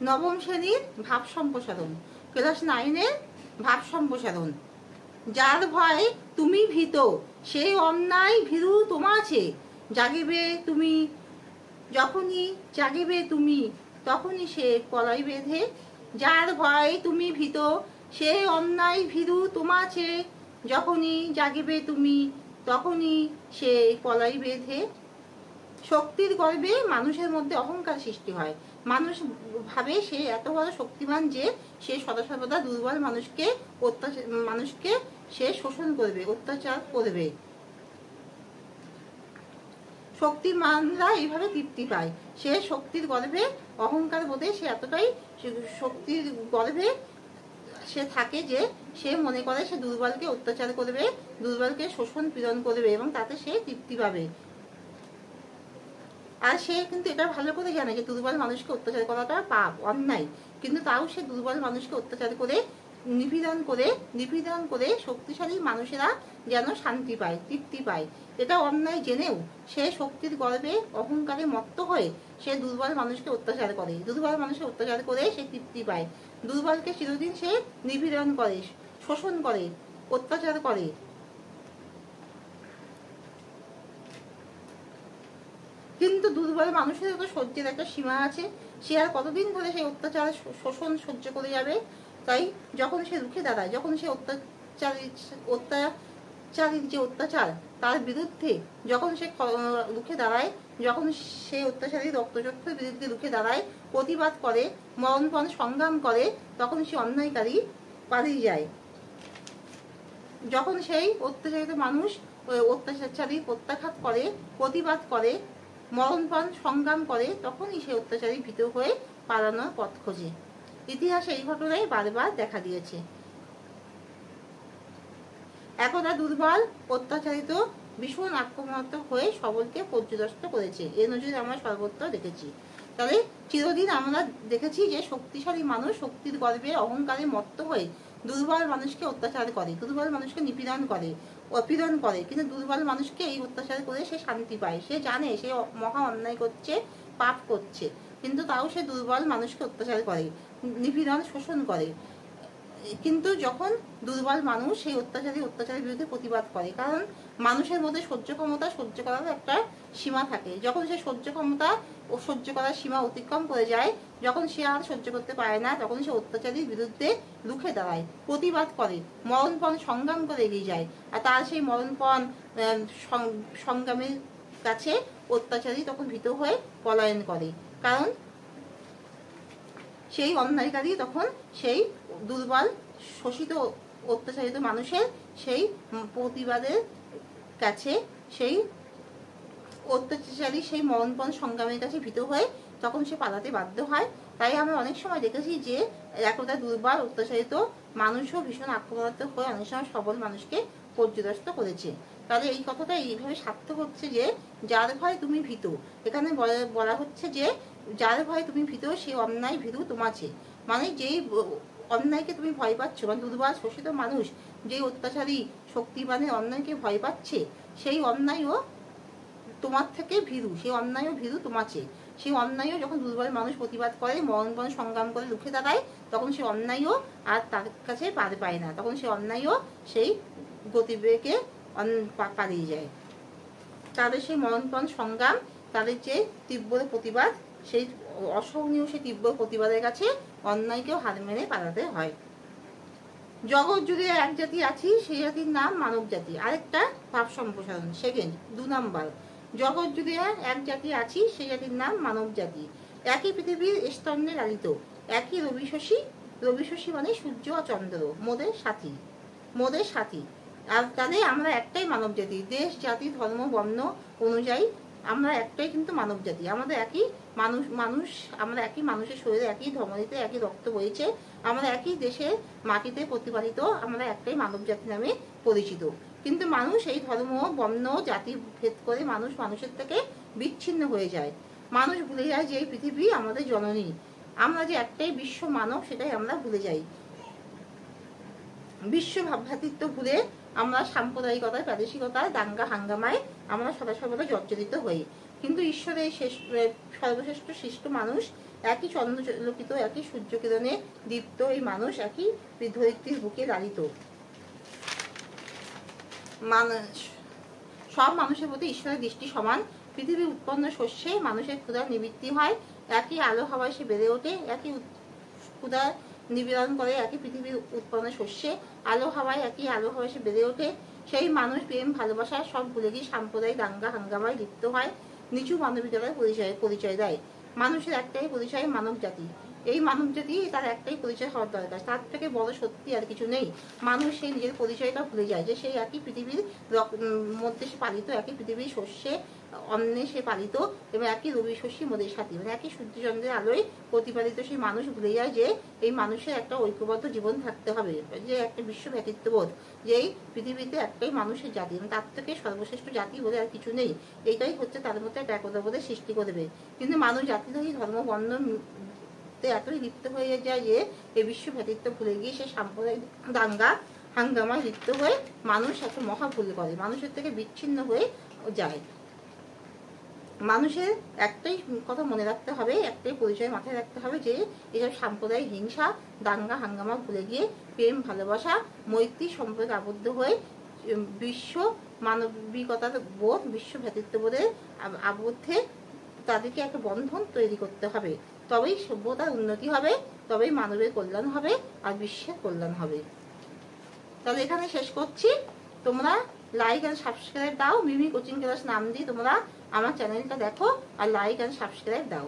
নবম শ্রেণীর ভাব সম্প্রসারণ, ক্লাস 9-এর ভাব সম্প্রসারণ। যার ভয়ে তুমি ভীত, সেই অন্যায় ভীরু তোমাছে। জাগিবে তুমি, যখনই জাগিবে তুমি, তখনই সে পলাই বেঁধে। যার ভয়ে তুমি ভীত, সেই অন্যায় ভীরু তোমাছে। যখনই জাগিবে তুমি, তখনই সে পলাই বেঁধে। শক্তির গর্বে মানুষের মধ্যে অহংকার সৃষ্টি হয়। মানুষ ভাবে সে এত বড় শক্তিমান যে সে সদা সর্বদা দুর্বল মানুষকে সে শোষণ করবে, অত্যাচার করবে। শক্তিমানরা এইভাবে তৃপ্তি পায়। সে শক্তির গর্ভে অহংকার বোধে সে এতটাই শক্তির গর্ভে সে থাকে যে সে মনে করে সে দুর্বলকে অত্যাচার করবে, দুর্বলকে শোষণ পীড়ন করবে এবং তাতে সে তৃপ্তি পাবে। আর সে কিন্তু এটা ভালো করে জানে যে দুর্বল মানুষকে অত্যাচার করাটা পাপ, অন্যায়, কিন্তু তাও সে দুর্বল মানুষকে অত্যাচার করে নিপীড়ন করে শক্তিশালী মানুষেরা যেন শান্তি পায়, তৃপ্তি পায়। এটা অন্যায় জেনেও সে শক্তির গর্বে অহংকারে মত্ত হয়ে সে দুর্বল মানুষকে অত্যাচার করে, দুর্বল মানুষকে অত্যাচার করে সে তৃপ্তি পায়। দুর্বলকে চিরদিন সে নিপীড়ন করে, শোষণ করে, অত্যাচার করে। কিন্তু দুর্বল মানুষের তো সহ্যের একটা সীমা আছে। সে আর কতদিন ধরে সেই অত্যাচার শোষণ সহ্য করে যাবে? তাই যখন সে রুখে দাঁড়ায়, যখন সে অত্যাচারীর যে অত্যাচার তার বিরুদ্ধে যখন সে রুখে দাঁড়ায়, যখন সে অত্যাচারী রক্তচক্ষুর বিরুদ্ধে রুখে দাঁড়ায়, প্রতিবাদ করে, মরণপণ সংগ্রাম করে, তখন সে অন্যায়কারী পালিয়ে যায়। যখন সেই অত্যাচারিত মানুষ অত্যাচারী প্রত্যাঘাত করে, প্রতিবাদ করে, মরণপণ সংগ্রাম করে, তখনই সে অত্যাচারী ভীত হয়ে পালানোর পথ খোঁজে। ইতিহাসে এই ঘটনাই বারবার দেখা দিয়েছে। একদা দুর্বল অত্যাচারিত ভীষণ আক্রমণাত্মক হয়ে সবলকে পর্যদস্ত করেছে। এ নজির আমরা সর্বত্র দেখেছি। তাহলে চিরদিন আমরা দেখেছি যে শক্তিশালী মানুষ শক্তির গর্বে অহংকারে মত্ত হয়ে দুর্বল মানুষকে অত্যাচার করে, দুর্বল মানুষকে নিপীড়ন করে, অপীড়ন করে। কিন্তু দুর্বল মানুষকে এই অত্যাচার করে সে শান্তি পায়। সে জানে সে মহা অন্যায় করছে, পাপ করছে, কিন্তু তাও সে দুর্বল মানুষকে অত্যাচার করে, নিপীড়ন, শোষণ করে। কিন্তু যখন দুর্বল মানুষ সেই অত্যাচারের বিরুদ্ধে প্রতিবাদ করে, কারণ মানুষের মধ্যে সহ্য করার একটা সীমা থাকে। যখন সে সহ্য করার সীমা অতিক্রম করে যায়, যখন সে আর সহ্য করতে পারে না, তখন সে অত্যাচারীর বিরুদ্ধে রুখে দাঁড়ায়, প্রতিবাদ করে, মরণপণ সংগ্রাম করে এগিয়ে যায়। আর তার সেই মরণপণ সংগ্রামের কাছে অত্যাচারী তখন ভীত হয়ে পলায়ন করে, কারণ সেই অন্যায়কারী তখন সেই দুর্বল শোষিত অত্যাচারিত মানুষের সেই প্রতিবাদের কাছে, সেই অত্যাচারী সেই মরণপণ সংগ্রামের কাছে ভীত হয়ে তখন সে পালাতে বাধ্য হয়। তাই আমরা অনেক সময় দেখেছি যে একদা দুর্বল অত্যাচারিত মানুষও ভীষণ আক্রমণাত্মক হয়ে অনেক সময় সবল মানুষকে পর্যদস্ত করেছে। তাহলে এই কথাটা এইভাবে সার্থক হচ্ছে যে যার ভয় তুমি ভীত, এখানে বলা হচ্ছে যে যার ভয় তুমি ভীত সে অন্যায় ভীরু তোমাছে। মানে যেই অন্যায়কে তুমি ভয় পাচ্ছ, মানে দুর্বল শোষিত মানুষ যেই অত্যাচারী শক্তিমানের অন্যায়কে ভয় পাচ্ছে, সেই অন্যায়ও তোমার থেকে ভীরু, সেই অন্যায়ও ভীরু তোমাছে। সেই অন্যায়ও যখন দুর্বল মানুষ প্রতিবাদ করে, মরণপণ সংগ্রাম করে রুখে দাঁড়ায়, তখন সেই অন্যায়ও আর তার কাছে পার পায় না, তখন সেই অন্যায়ও সেই গতিবেগে পালিয়ে যায়। তাদের সেই মরণপণ সংগ্রাম, তাদের যে তীব্র প্রতিবাদ, সেই অসহনীয় সেই তীব্র প্রতিবাদের কাছে অন্যায়কেও হার মেনে পালাতে হয়। জগৎ জুড়ে এক জাতি আছি, সেই জাতির নাম মানব জাতি। আরেকটা ভাব সম্প্রসারণ, সেকেন্ড 2 নাম্বার। জগৎ জুড়ে এক জাতি আছি, সেই জাতির নাম মানব জাতি। একই পৃথিবীর স্তম্ভে লালিত, একই রবি শশী মানে সূর্য আর চন্দ্র, মোদের সাথী। আর তাহলে আমরা একটাই মানব জাতি। দেশ, জাতি, ধর্ম, বর্ণ অনুযায়ী আমরা একটাই কিন্তু মানব জাতি। আমাদের একই মানুষ, আমরা একই মানুষের শরীরে একই ধমনীতে একই রক্ত বইছে, আমরা একই দেশের মাটিতে প্রতিপালিত, আমরা একটাই মানব জাতি নামে পরিচিত। কিন্তু মানুষ এই ধর্ম, বর্ণ, জাতি ভেদ করে মানুষ মানুষের থেকে বিচ্ছিন্ন হয়ে যায়। মানুষ ভুলে যায় যে এই পৃথিবী আমাদের জননী, আমরা যে একটাই বিশ্ব মানব সেটাই আমরা ভুলে যাই। বিশ্ব ভাবভাতৃত্ব ভুলে আমরা সাম্প্রদায়িকতায়, প্রাদেশিকতায়, দাঙ্গা হাঙ্গামায় আমরা সদা সর্বদা জর্জরিত হই। কিন্তু ঈশ্বরের সর্বশ্রেষ্ঠ সৃষ্ট মানুষ, একই চন্দ্রলোকিত, একই সূর্যকিরণে দীপ্ত এই মানুষ, একই ধরিত্রীর বুকে লালিত। সব মানুষের প্রতি ঈশ্বরের দৃষ্টি সমান। পৃথিবীর উৎপন্ন শস্যে মানুষের ক্ষুধার নিবৃত্তি হয়। একই আলো হাওয়ায় সে বেড়ে ওঠে, একই ক্ষুধার নিবেদন করে। একই পৃথিবীর উৎপন্ন শস্যে আলো হাওয়ায়, একই আলো হাওয়ায় সে বেড়ে ওঠে। সেই মানুষ প্রেম ভালোবাসা সব ভুলে গিয়ে সাম্প্রদায়িক দাঙ্গা হাঙ্গামায় লিপ্ত হয়, নিচু মানবিকতার পরিচয় দেয়। মানুষের একটাই পরিচয়, মানব জাতি। এই মানব জাতি তার একটাই পরিচয় হওয়ার দরকার, তার থেকে বড় সত্যি আর কিছু নেই। মানুষ সেই নিজের পরিচয়টা ভুলে যায়, যে সেই একই পৃথিবীর মধ্যে সে পালিত, একই পৃথিবীর শস্যে অন্নে সে পালিত, এবং একই রবি শস্যী মোদের সাথী, মানে একই সূর্যচন্দ্রের আলোয় প্রতিপালিত সেই মানুষ ভুলে যায় যে এই মানুষের একটা ঐক্যবদ্ধ জীবন থাকতে হবে, যে একটা বিশ্ব ভ্রাতৃত্ববোধ, যে এই পৃথিবীতে একটাই মানুষের জাতি, মানে তার থেকে সর্বশ্রেষ্ঠ জাতি বলে আর কিছু নেই। এইটাই হচ্ছে তার মধ্যে একটা একতাবোধের সৃষ্টি করবে। কিন্তু মানুষ জাতিধারী ধর্ম বর্ণ এতই লিপ্ত হয়ে যায় যে এই বিশ্ব ভ্রাতৃত্ব ভুলে গিয়ে সে সাম্প্রদায়িক দাঙ্গা হাঙ্গামায় লিপ্ত হয়ে মানুষ একটা মহা ভুল করে, মানুষের থেকে বিচ্ছিন্ন হয়ে যায়। মানুষের একটাই কথা মনে রাখতে হবে, একটাই পরিচয় মাথায় রাখতে হবে, যে এসব সাম্প্রদায়িক হিংসা দাঙ্গা হাঙ্গামা ভুলে গিয়ে প্রেম ভালোবাসা মৈত্রী সম্পর্কে আবদ্ধ হয়ে বিশ্ব মানবিকতার বোধ, বিশ্ব ভ্রাতৃত্ববোধের আবদ্ধে তাদেরকে একটা বন্ধন তৈরি করতে হবে। তবেই সভ্যতার উন্নতি হবে, তবেই মানবের কল্যাণ হবে, আর বিশ্বের কল্যাণ হবে। তাহলে এখানে শেষ করছি। তোমরা লাইক এন্ড সাবস্ক্রাইব দাও। মিমি কোচিং ক্লাস নাম দিয়ে তোমরা আমার চ্যানেলটা দেখো আর লাইক এন্ড সাবস্ক্রাইব দাও।